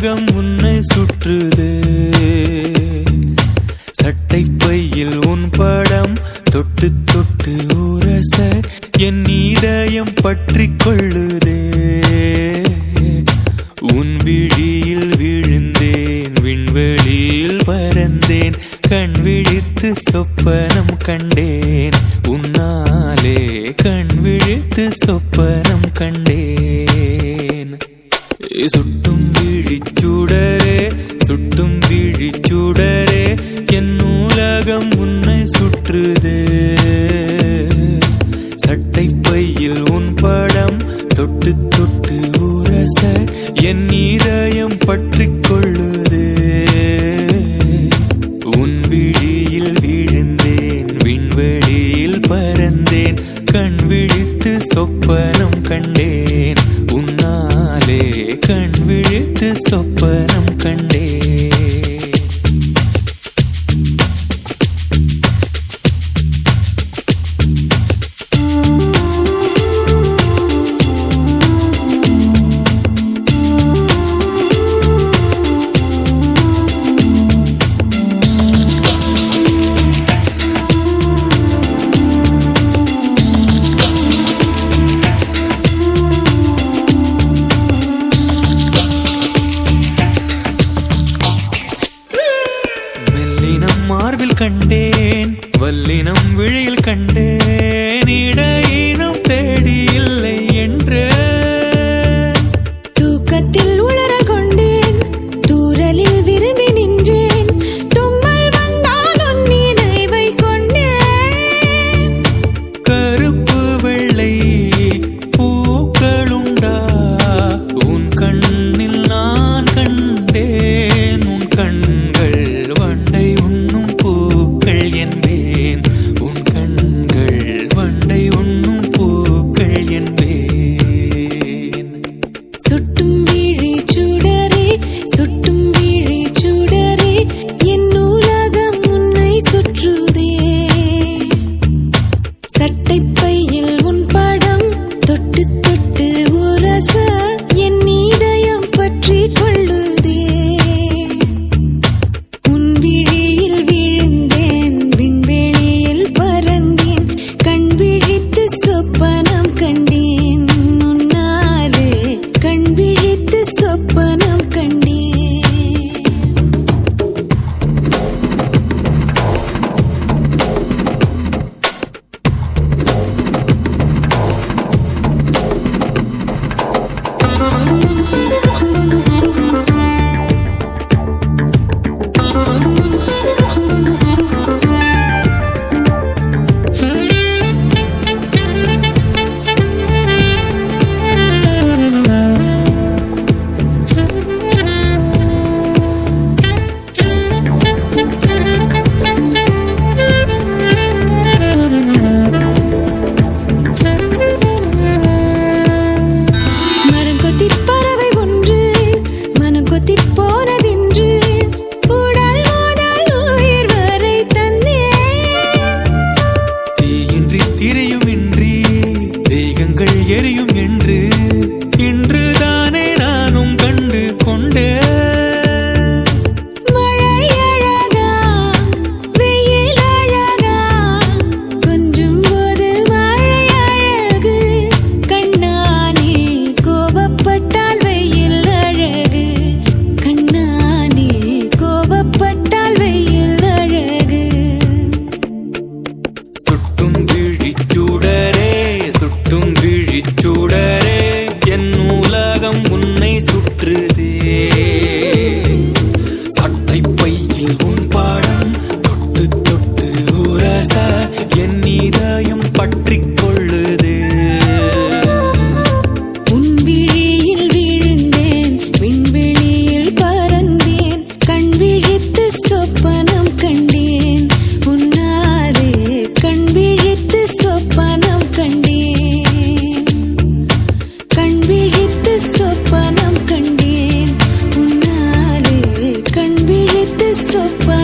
உலகம் உன்னை சுற்றுது. சட்டை பையில் உன் படம் தொட்டு தொட்டு உரச என் இதயம் பற்றி கொள்ளுதே. உன் விழியில் விழுந்தேன், விண்வெளியில் பறந்தேன், கண் விழித்து சொப்பனம் கண்டேன். உன்னாலே கண் விழித்து சொப்பனம் கண்டேன். சுட்டும் விழிச்சுடரே, சுட்டும் விழிச்சுடரே, என் உலகம் உன்னை சுற்றுதே. சட்டை பையில் உன் படம் தொட்டு தொட்டு உரச என் இதயம் பற்றி கொள்ளுதே. உன் விழியில் விழுந்தேன், விண்வெளியில் பறந்தேன், கண் விழித்து சொப்பனம் கண்டேன். உன்னாலே கண் விழித்து சொப்பனம் கண்டேன். மார்பில் கண்டேன், வல்லினம் விழியில் கண்டேன், இடையினம் தேடி இல்லை என்று தூக்கத்தில் உளர கொண்டேன், தூரலில் விரும்பி நின்றேன், தும்மல் வந்தால் உன் நினைவை கொண்டேன். கருப்பு வெள்ளை பூக்களுண்டா உன் கண்ணில் நான் கண்டேன். உன் கண்கள் வண்டை உண்ணும் பூக்கள் என்பேன், உன் கண்கள் வண்டை உண்ணும் பூக்கள் என்பேன். சுட்டும் விழி சுடரே, சுட்டும் விழி சுடரே, என் உலகம் உன்னை சுற்றுதே. சட்டை பையில் உன் படம் தொட்டு தொட்டு உரச என் இதயம் பற்றி கொள்ளுதே. உன் விழியில் விழுந்தேன், விண்வெளியில் பறந்தேன், கண் விழித்து சொப்பனம் கண்டேன். உன்னாலே கண் விழித்து சொப்பனம் கண்டேன். எரியும் என்று இன்றுதானே நானும் கண்டு கொண்டேன். மழை அழகா, வெயில் அழகா, கொஞ்சம் போது மழை அழகு. கண்ணானே கோபப்பட்டால் வெயில் அழகு, கண்ணானே கோபப்பட்டால் வெயில் அழகு. சுட்டும் விழிச்சுடரே, சுட்டும் விழிச்சுடரே, என் உலகம் உன்னை சுற்றுதே. சட்டை பையில் உன் பாடம் தொட்டு தொட்டு உரச என் இதயம் பற்றி கொள்ளுதே. உன் விழியில் விழுந்தேன், விண்வெளியில் பறந்தேன், கண் விழித்து சொப்பனம் கண்டேன். உன்னாலே கண் விழித்து சொப்பனம் கண்டேன், கண் விழித்து சொப்பனம் கண்டேன். உன்னாலே கண் விழித்து சொப்பனம்